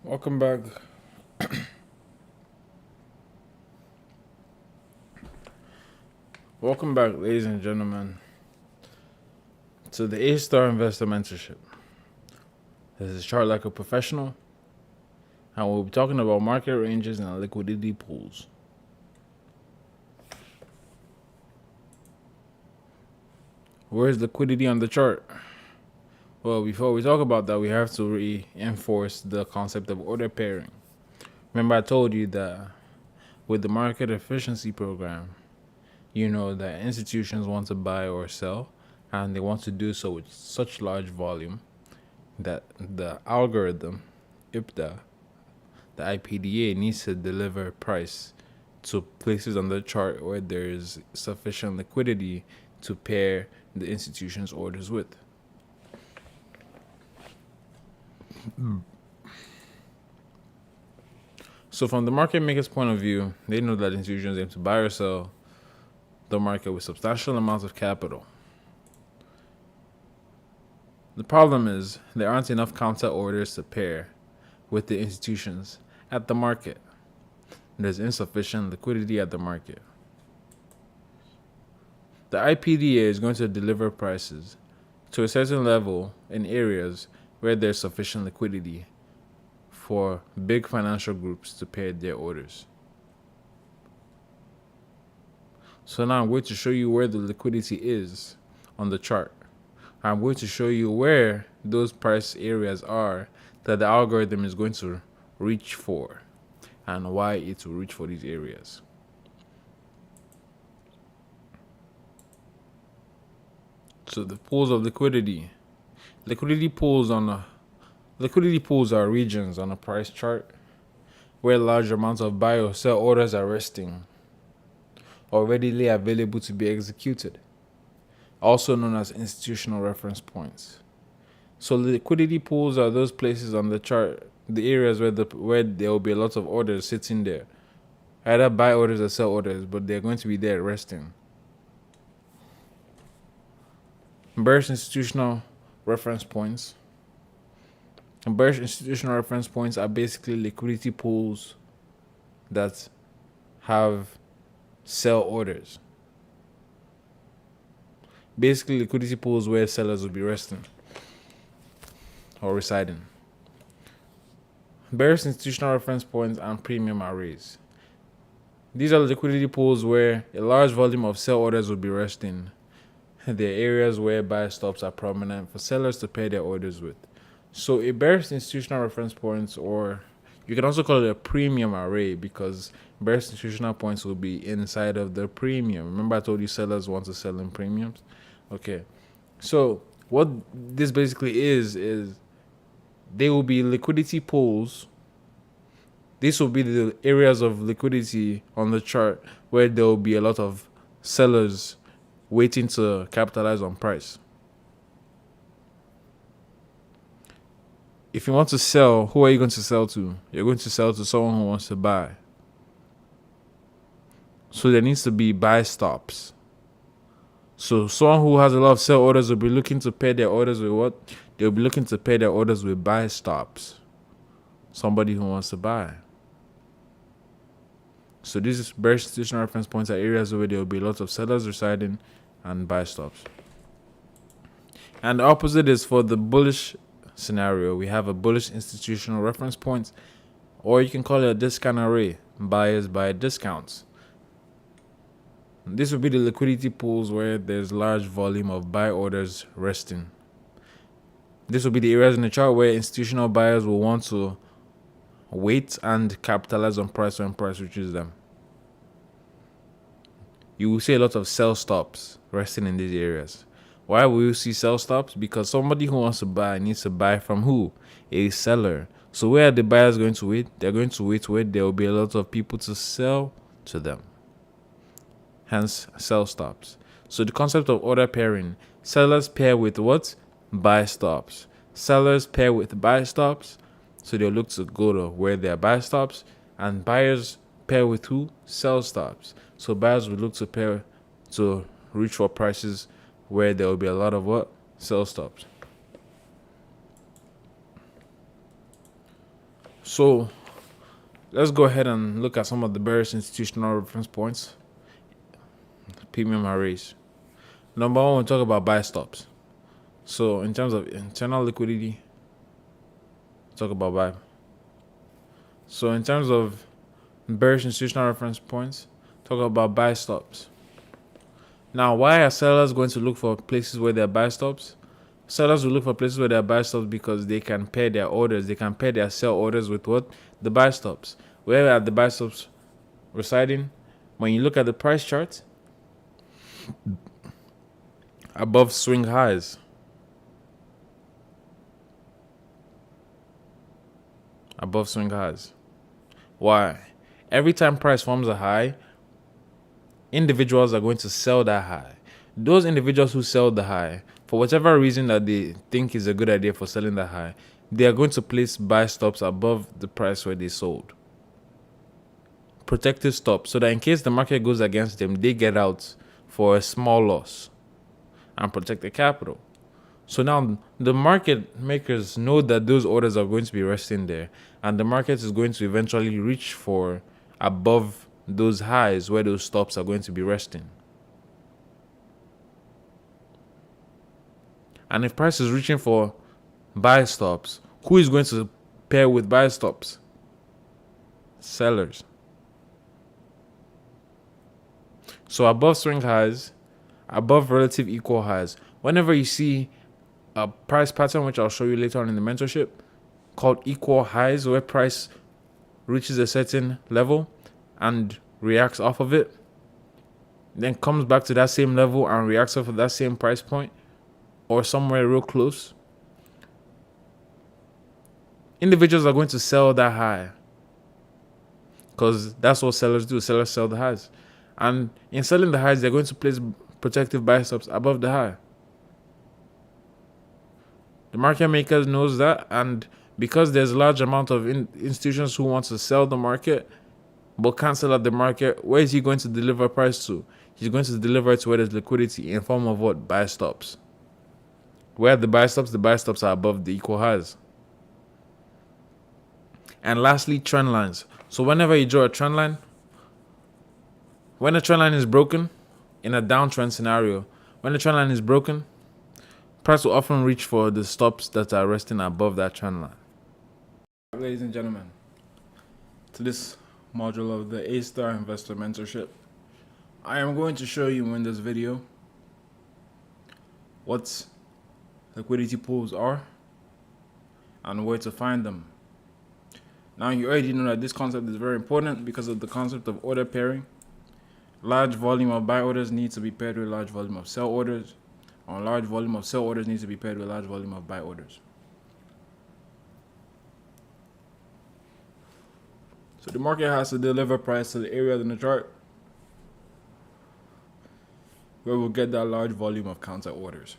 Welcome back. Welcome back, ladies and gentlemen, to the A-Star Investor Mentorship. This is Chart Like a Professional, and we'll be talking about market ranges and liquidity pools. Where's liquidity on the chart? Well, before we talk about that, we have to reinforce the concept of order pairing. Remember, I told you that with the market efficiency program, you know that institutions want to buy or sell, and they want to do so with such large volume that the algorithm, IPDA, the IPDA, needs to deliver price to places on the chart where there is sufficient liquidity to pair the institution's orders with. So from the market maker's point of view, they know that institutions aim to buy or sell the market with substantial amounts of capital. The problem is there aren't enough counter orders to pair with the institutions at the market. There's insufficient liquidity at the market. The IPDA is going to deliver prices to a certain level in areas where there's sufficient liquidity for big financial groups to pair their orders. So now I'm going to show you where the liquidity is on the chart. I'm going to show you where those price areas are that the algorithm is going to reach for and why it will reach for these areas. So the pools of liquidity. Liquidity pools are regions on a price chart where large amounts of buy or sell orders are resting or readily available to be executed, also known as institutional reference points. So liquidity pools are those places on the chart, the areas where there will be a lot of orders sitting there, either buy orders or sell orders, but they're going to be there resting. Bearish institutional reference points. And bearish institutional reference points are basically liquidity pools that have sell orders. Basically, liquidity pools where sellers will be resting or residing. Bearish institutional reference points and premium arrays. These are liquidity pools where a large volume of sell orders will be resting. They're areas where buy stops are prominent for sellers to pay their orders with. So a bearish institutional reference points, or you can also call it a premium array, because bearish institutional points will be inside of the premium. Remember I told you sellers want to sell in premiums? Okay. So what this basically is they will be liquidity pools. These will be the areas of liquidity on the chart where there will be a lot of sellers waiting to capitalize on price. If you want to sell, who are you going to sell to? You're going to sell to someone who wants to buy. So there needs to be buy stops. So someone who has a lot of sell orders will be looking to pay their orders with what? They'll be looking to pay their orders with buy stops. Somebody who wants to buy. So these bearish institutional reference points are areas where there will be lots of sellers residing and buy stops. And the opposite is for the bullish scenario. We have a bullish institutional reference point, or you can call it a discount array. Buyers buy discounts. This would be the liquidity pools where there's large volume of buy orders resting. This will be the areas in the chart where institutional buyers will want to wait and capitalize on price when price reaches them. You will see a lot of sell stops resting in these areas. Why will you see sell stops? Because somebody who wants to buy needs to buy from who? A seller. So where are the buyers going to wait? They're going to wait where there will be a lot of people to sell to them. Hence, sell stops. So the concept of order pairing. Sellers pair with what? Buy stops. Sellers pair with buy stops. So they'll look to go to where there are buy stops. And buyers pair with who? Sell stops. So buyers will look to pair to reach for prices where there will be a lot of what? Sell stops. So let's go ahead and look at some of the bearish institutional reference points. Premium arrays. Number one, we'll talk about buy stops. So in terms of internal liquidity, talk about buy. So in terms of bearish institutional reference points, talk about buy stops. Now, why are sellers going to look for places where there are buy stops? Sellers will look for places where there are buy stops because they can pair their orders. They can pair their sell orders with what? The buy stops. Where are the buy stops residing? When you look at the price chart, above swing highs. Above swing highs. Why? Every time price forms a high, individuals are going to sell that high. Those individuals who sell the high, for whatever reason that they think is a good idea for selling the high, they are going to place buy stops above the price where they sold. Protective stops, so that in case the market goes against them, they get out for a small loss and protect the capital. So now the market makers know that those orders are going to be resting there, and the market is going to eventually reach for above those highs where those stops are going to be resting. And if price is reaching for buy stops, who is going to pair with buy stops? Sellers. So above swing highs, above relative equal highs, whenever you see a price pattern, which I'll show you later on in the mentorship, called equal highs, where price reaches a certain level and reacts off of it, then comes back to that same level and reacts off of that same price point, or somewhere real close, individuals are going to sell that high, because that's what sellers do. Sellers sell the highs, and in selling the highs, they're going to place protective buy stops above the high. The market maker knows that, and because there's a large amount of institutions who want to sell the market but can't sell at the market, where is he going to deliver price to? He's going to deliver it to where there's liquidity in form of what? Buy stops. Where are the buy stops? The buy stops are above the equal highs. And lastly, trend lines. So whenever you draw a trend line, when a trend line is broken in a downtrend scenario, when the trend line is broken, price will often reach for the stops that are resting above that trend line. Ladies and gentlemen, to this module of the A-Star Investor Mentorship, I am going to show you in this video what liquidity pools are and where to find them. Now, you already know that this concept is very important because of the concept of order pairing. Large volume of buy orders need to be paired with large volume of sell orders, or large volume of sell orders needs to be paired with large volume of buy orders. So the market has to deliver price to the area in the chart where we'll get that large volume of counter orders.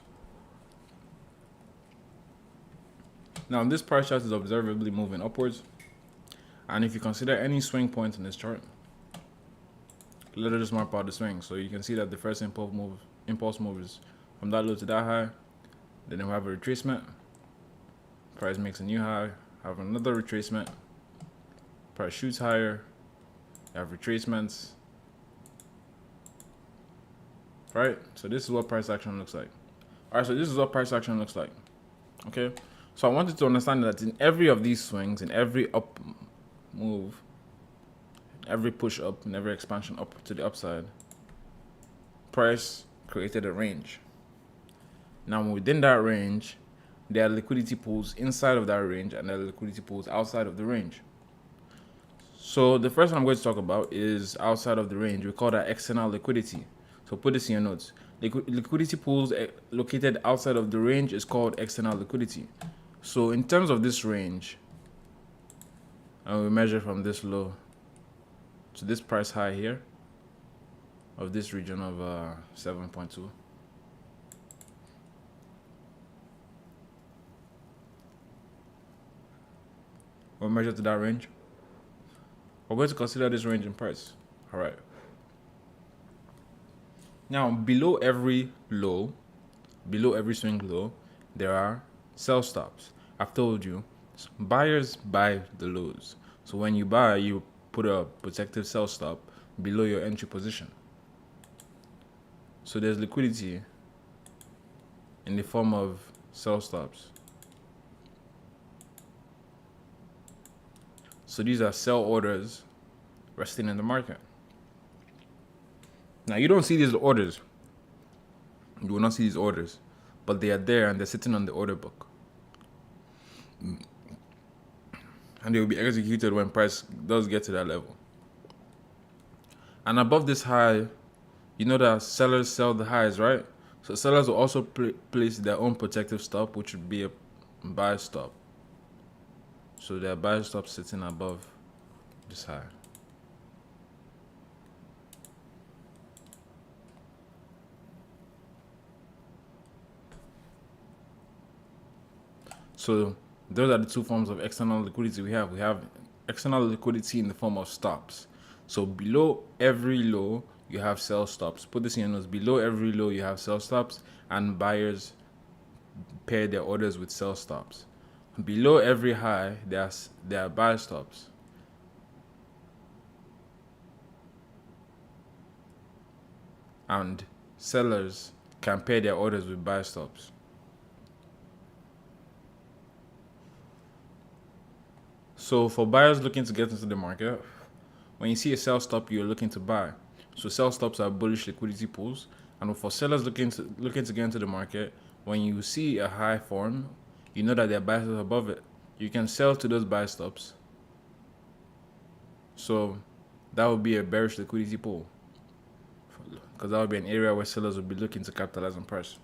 Now this price chart is observably moving upwards, and if you consider any swing point in this chart, let us just map out the swing. So you can see that the first impulse move is from that low to that high. Then we have a retracement. Price makes a new high. Have another retracement. Price shoots higher. You have retracements. Right? So this is what price action looks like. Alright, so this is what price action looks like. Okay? So I wanted to understand that in every of these swings, in every up move, every push up, and every expansion up to the upside, price created a range. Now within that range, there are liquidity pools inside of that range, and there are liquidity pools outside of the range. So the first one I'm going to talk about is outside of the range. We call that external liquidity. So put this in your notes. Liquidity pools located outside of the range is called external liquidity. So in terms of this range, and we measure from this low to this price high here of this region of 7.2. We'll measure to that range. We're going to consider this range in price. All right. Now, below every low, below every swing low, there are sell stops. I've told you So buyers buy the lows. So when you buy, you put a protective sell stop below your entry position. So there's liquidity in the form of sell stops. So these are sell orders resting in the market. Now you don't see these orders. You will not see these orders, but they are there and they're sitting on the order book. And they will be executed when price does get to that level. And above this high, you know that sellers sell the highs, right? So sellers will also place their own protective stop, which would be a buy stop. So their buy stop sitting above this high. So those are the two forms of external liquidity we have. We have external liquidity in the form of stops. So below every low, you have sell stops. Put this in your notes. Below every low, you have sell stops, and buyers pair their orders with sell stops. Below every high, there are buy stops. And sellers can pair their orders with buy stops. So for buyers looking to get into the market, when you see a sell stop, you're looking to buy. So sell stops are bullish liquidity pools. And for sellers looking to get into the market, when you see a high form, you know that there are buy stops above it. You can sell to those buy stops. So that would be a bearish liquidity pool, because that would be an area where sellers would be looking to capitalize on price.